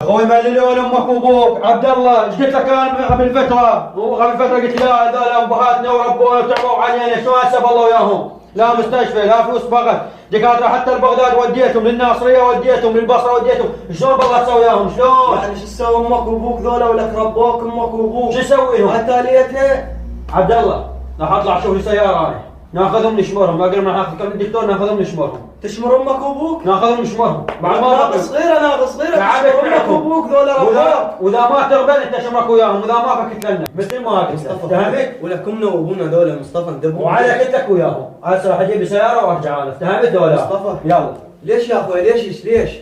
اخوي مللون امك وابوك عبد الله، ايش قلت لك انا قبل فتره؟ قلت لا هذول ابهاتنا وربونا وتعبوا علينا، شلون اسب الله وياهم؟ لا مستشفى لا فلوس فقط، دكاتره حتى لبغداد وديتهم، للناصريه وديتهم، للبصره وديتهم، شلون بالله تسوي وياهم؟ شلون؟ يعني شو تسوي امك وابوك ذولا ولك ربوك امك وابوك؟ شو اسوي لهم؟ تاليتها عبد الله راح اطلع اشوف لي سياره انا، ناخذهم نشمرهم، باقي ما ناخذ كم الدكتور ناخذهم نشمرهم. تشمر امك وابوك؟ ناخذهم نشمرهم بعد ما ناقص صغيره ناقص صغيره تشمر امك وابوك ذولا ربوك. واذا ما تقبل انت شمرك وياهم، واذا ما فكت لنا مثل ما قلت فهمت؟ ولك امنا وابونا ذولا مصطفى ندبهم. وعلى قلت لك وياهم، هسه راح اجيب سياره وارجع انا، فهمت ولا؟ مصطفى يلا. ليش يا اخوي ليش؟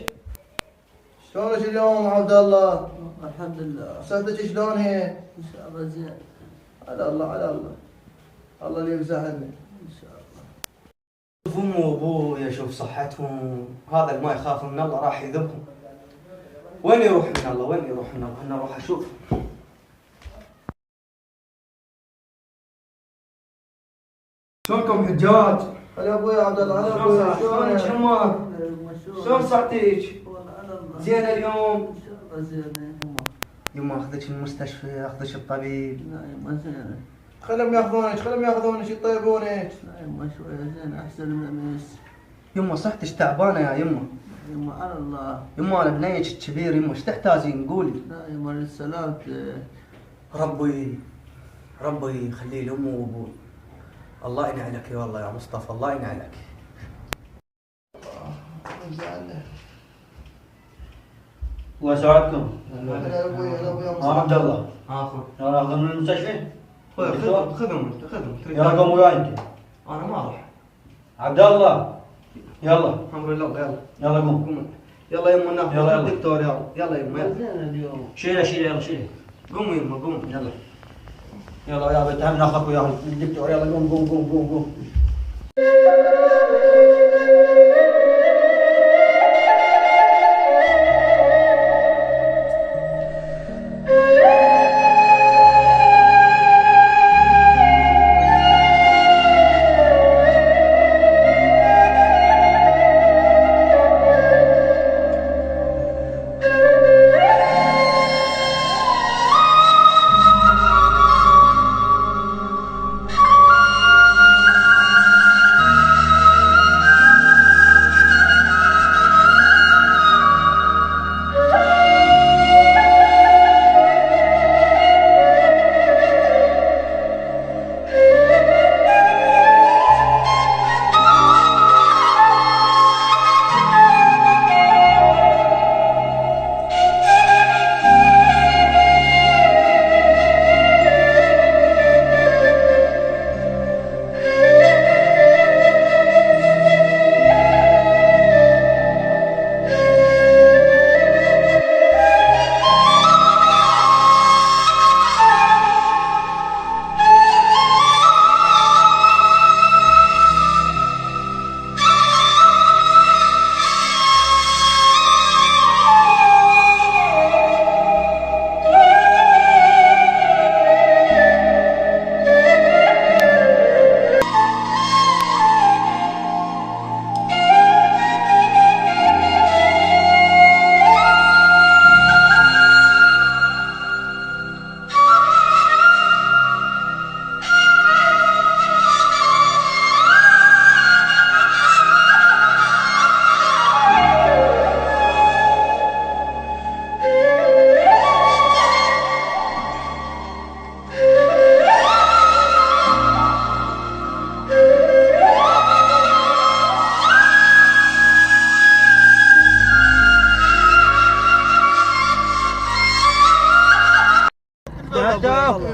شلونك اليوم عبد الله؟ الحمد لله. صحتك شلون هي؟ ان شاء الله زين. على الله على الله. الله اللي يمسحني. ان شاء الله. شوف امي وابويا شوف صحتهم، هذا اللي ما يخاف من الله راح يذبهم. وين يروح من الله؟ انا اروح اشوف. شلونكم حجاج؟ هلا ابوي عبد الله، هلا ابوي شلونك شلونك؟ امك؟ شلون صحتك؟ والله على الله. زينه اليوم؟ ان شاء الله زين. يما اخذك المستشفى، اخذك الطبيب. لا يما زين. خلهم ياخذونك يطيبونك. لا يما شويه زين احسن من امس. يما صحتك تعبانه يا يما. يما على الله. يما انا بنيتك كبير يما، ايش تحتاجين قولي؟ لا يما للسلامة. ربي يخلي لي امي وابوي. الله ينعلك يا والله يا مصطفى، الله ينعلك. الله يساعدكم. هلا ابوي هلا ابوي عبد الله اخذ يلا اخذهم من المستشفى. خذهم يلا قوم وياي انت. انا ما اروح. عبد الله يلا امر الله يلا. يلا قوم. قوم يلا يما ناخذ يلا. الدكتور يلا يما يلا. زين اليوم. شيله يلا شيله. قوموا يما قوموا يلا. يلا يا بنت هم ناخذك وياهم الدكتور، يلا قوم.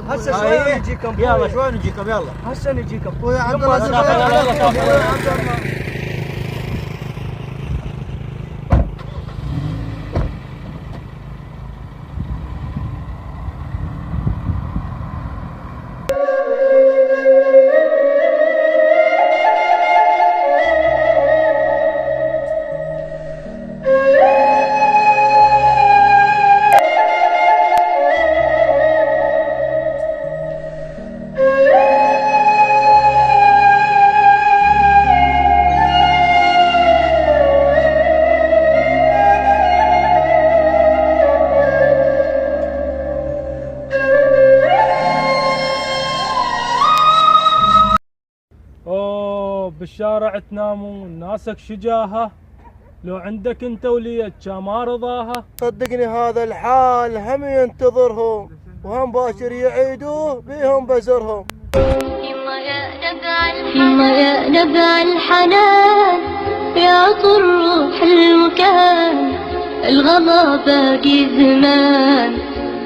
هسه شوي نجيكم. يلا شوي نجيكم يلا. هسه نجيكم. ويا عبد يما الله يلا. بالشارع تنامون ناسك شجاهة، لو عندك انت وليك ما رضاها. صدقني هذا الحال هم ينتظرهم، وهم باشر يعيدوه بيهم بزرهم. يما يا نبع الحنان، يا طر روح المكان، الغلا باقي زمان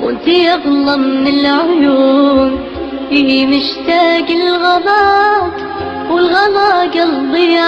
وانتي اغلى من العيون. مشتاق الغلاك والغلا قلبي